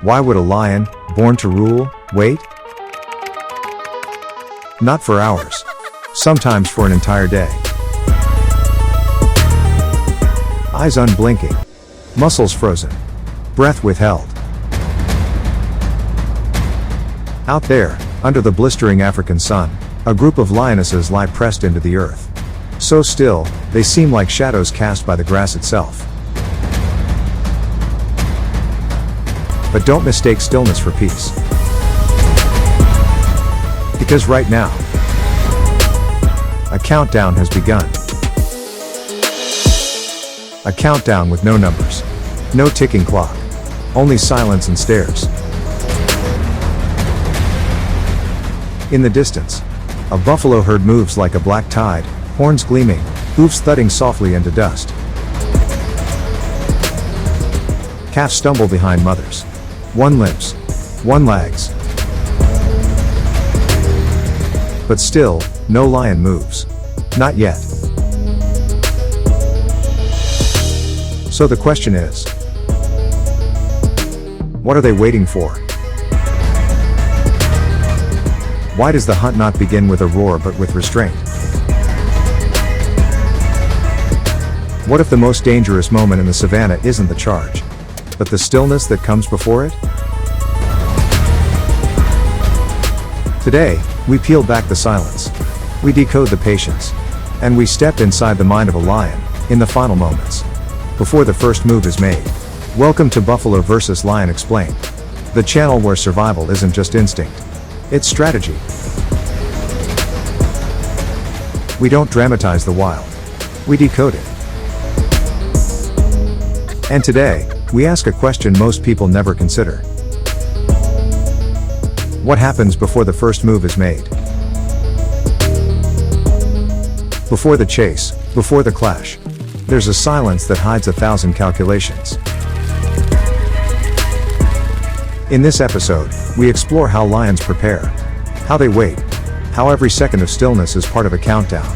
Why would a lion, born to rule, wait? Not for hours. Sometimes for an entire day. Eyes unblinking. Muscles frozen. Breath withheld. Out there, under the blistering African sun, a group of lionesses lie pressed into the earth. So still, they seem like shadows cast by the grass itself. But don't mistake stillness for peace. Because right now, a countdown has begun. A countdown with no numbers. No ticking clock. Only silence and stares. In the distance, a buffalo herd moves like a black tide, horns gleaming, hoofs thudding softly into dust. Calves stumble behind mothers. One limps. One lags. But still, no lion moves. Not yet. So the question is, what are they waiting for? Why does the hunt not begin with a roar but with restraint? What if the most dangerous moment in the savannah isn't the charge, but the stillness that comes before it? Today, we peel back the silence. We decode the patience. And we step inside the mind of a lion, in the final moments. Before the first move is made. Welcome to Buffalo vs. Lion Explained. The channel where survival isn't just instinct. It's strategy. We don't dramatize the wild. We decode it. And today, we ask a question most people never consider. What happens before the first move is made? Before the chase, before the clash, there's a silence that hides 1,000 calculations. In this episode, we explore how lions prepare, how they wait, how every second of stillness is part of a countdown.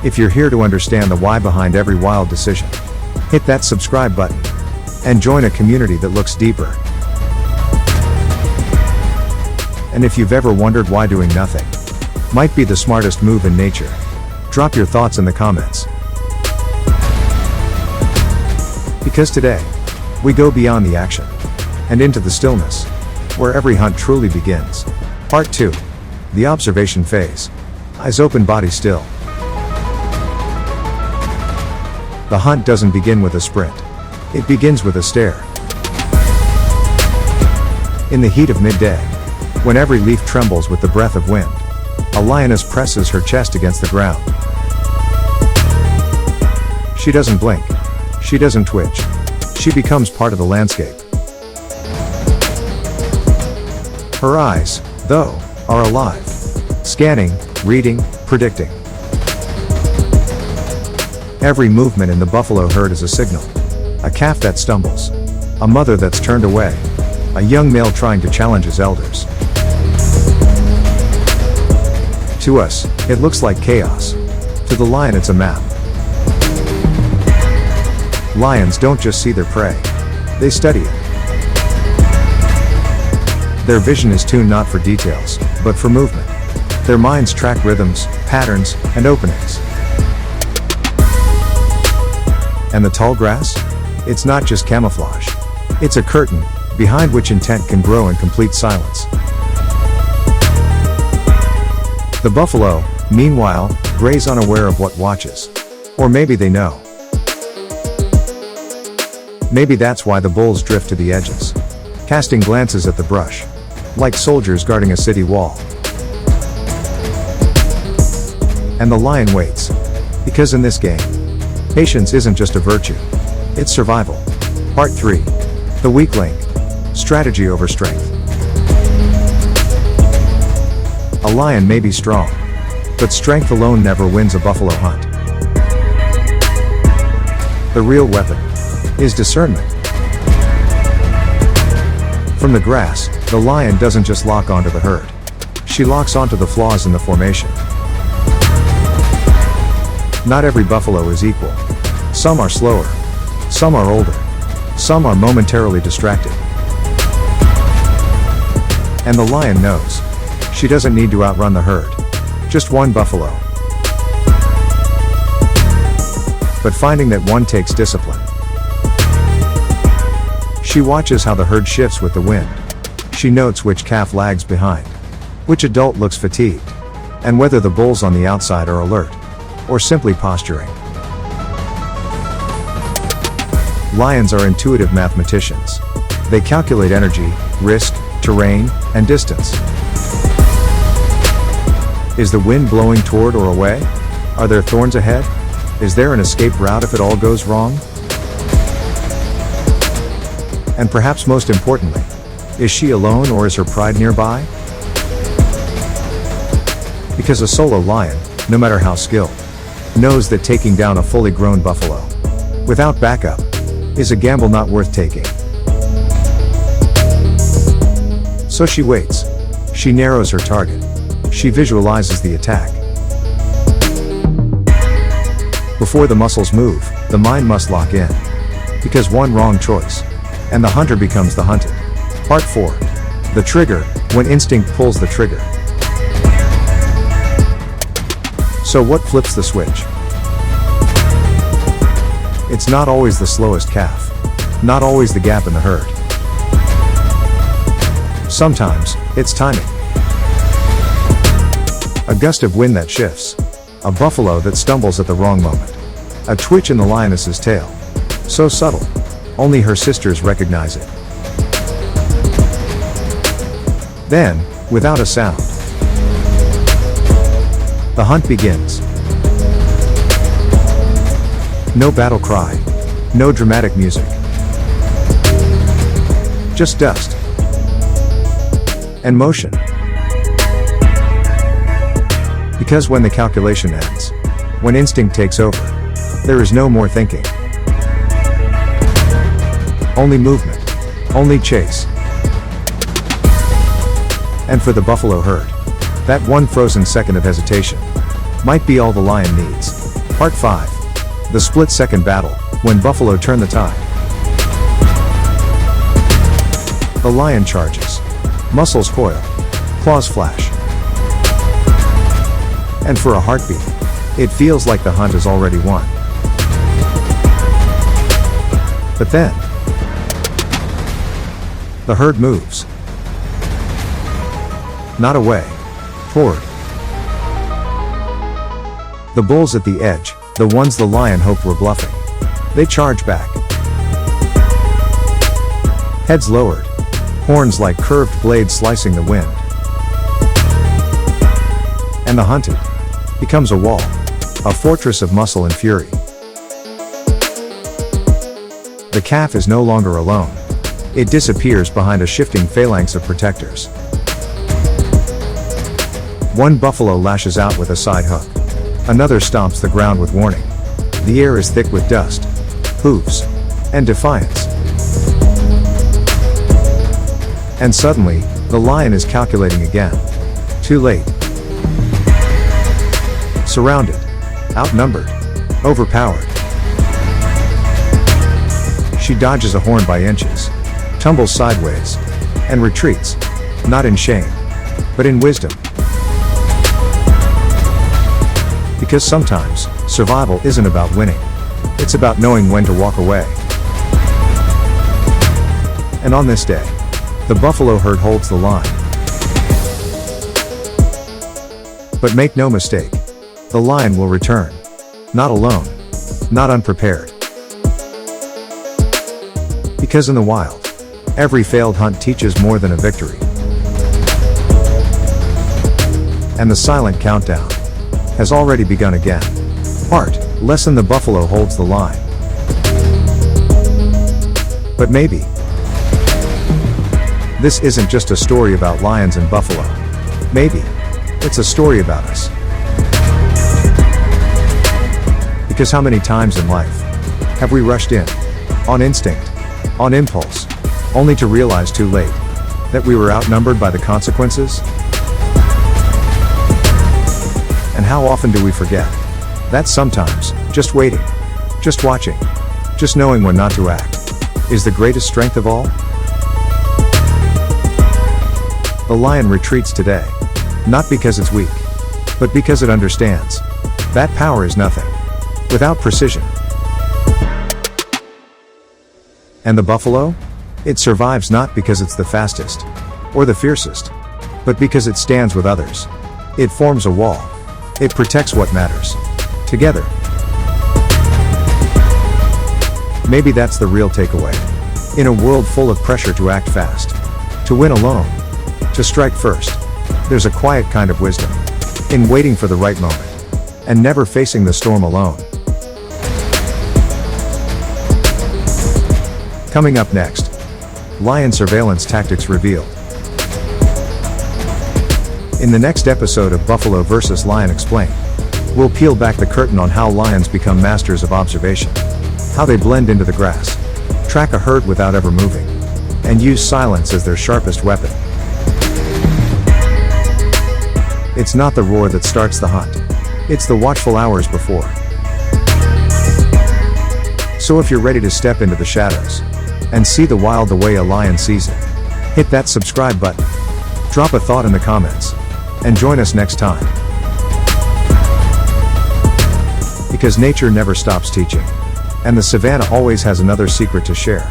If you're here to understand the why behind every wild decision, hit that subscribe button and join a community that looks deeper. And if you've ever wondered why doing nothing might be the smartest move in nature, drop your thoughts in the comments. Because today, we go beyond the action and into the stillness, where every hunt truly begins. Part 2. The observation phase. Eyes open, body still. The hunt doesn't begin with a sprint. It begins with a stare. In the heat of midday, when every leaf trembles with the breath of wind, a lioness presses her chest against the ground. She doesn't blink. She doesn't twitch. She becomes part of the landscape. Her eyes, though, are alive. Scanning, reading, predicting. Every movement in the buffalo herd is a signal. A calf that stumbles. A mother that's turned away. A young male trying to challenge his elders. To us, it looks like chaos. To the lion, it's a map. Lions don't just see their prey. They study it. Their vision is tuned not for details, but for movement. Their minds track rhythms, patterns, and openings. And the tall grass? It's not just camouflage. It's a curtain, behind which intent can grow in complete silence. The buffalo, meanwhile, graze unaware of what watches. Or maybe they know. Maybe that's why the bulls drift to the edges, casting glances at the brush, like soldiers guarding a city wall. And the lion waits, because in this game, patience isn't just a virtue, it's survival. Part 3. The weak link. Strategy over strength. A lion may be strong, but strength alone never wins a buffalo hunt. The real weapon is discernment. From the grass, the lion doesn't just lock onto the herd. She locks onto the flaws in the formation. Not every buffalo is equal. Some are slower. Some are older. Some are momentarily distracted. And the lion knows. She doesn't need to outrun the herd. Just one buffalo. But finding that one takes discipline. She watches how the herd shifts with the wind. She notes which calf lags behind, which adult looks fatigued, and whether the bulls on the outside are alert, or simply posturing. Lions are intuitive mathematicians. They calculate energy, risk, terrain, and distance. Is the wind blowing toward or away? Are there thorns ahead? Is there an escape route if it all goes wrong? And perhaps most importantly, is she alone or is her pride nearby? Because a solo lion, no matter how skilled, knows that taking down a fully grown buffalo without backup is a gamble not worth taking. So she waits. She narrows her target. She visualizes the attack. Before the muscles move, the mind must lock in. Because one wrong choice, and the hunter becomes the hunted. Part 4. The trigger, when instinct pulls the trigger. So what flips the switch? It's not always the slowest calf. Not always the gap in the herd. Sometimes, it's timing. A gust of wind that shifts. A buffalo that stumbles at the wrong moment. A twitch in the lioness's tail. So subtle, only her sisters recognize it. Then, without a sound, the hunt begins. No battle cry. No dramatic music. Just dust. And motion. Because when the calculation ends, when instinct takes over, there is no more thinking. Only movement. Only chase. And for the buffalo herd, that one frozen second of hesitation might be all the lion needs. Part 5. The split-second battle, when buffalo turn the tide. The lion charges. Muscles coil. Claws flash. And for a heartbeat, it feels like the hunt is already won. But then, the herd moves. Not away. Toward. The bulls at the edge, the ones the lion hoped were bluffing. They charge back. Heads lowered. Horns like curved blades slicing the wind. And the hunted becomes a wall. A fortress of muscle and fury. The calf is no longer alone. It disappears behind a shifting phalanx of protectors. One buffalo lashes out with a side hook. Another stomps the ground with warning. The air is thick with dust, hooves, and defiance. And suddenly, the lion is calculating again. Too late. Surrounded. Outnumbered. Overpowered. She dodges a horn by inches, tumbles sideways, and retreats, not in shame, but in wisdom. Because sometimes, survival isn't about winning. It's about knowing when to walk away. And on this day, the buffalo herd holds the line. But make no mistake, the lion will return. Not alone. Not unprepared. Because in the wild, every failed hunt teaches more than a victory. And the silent countdown has already begun again. Part, lesson: the buffalo holds the line. But maybe this isn't just a story about lions and buffalo. Maybe it's a story about us. Because how many times in life have we rushed in, on instinct, on impulse, only to realize too late that we were outnumbered by the consequences? And how often do we forget that sometimes, just waiting, just watching, just knowing when not to act, is the greatest strength of all? The lion retreats today. Not because it's weak, but because it understands. That power is nothing without precision. And the buffalo? It survives not because it's the fastest or the fiercest, but because it stands with others. It forms a wall. It protects what matters. Together. Maybe that's the real takeaway. In a world full of pressure to act fast, to win alone, to strike first, there's a quiet kind of wisdom in waiting for the right moment and never facing the storm alone. Coming up next, lion surveillance tactics revealed. In the next episode of Buffalo vs. Lion Explained, we'll peel back the curtain on how lions become masters of observation, how they blend into the grass, track a herd without ever moving, and use silence as their sharpest weapon. It's not the roar that starts the hunt. It's the watchful hours before. So if you're ready to step into the shadows and see the wild the way a lion sees it, hit that subscribe button, drop a thought in the comments, and join us next time. Because nature never stops teaching, and the savannah always has another secret to share.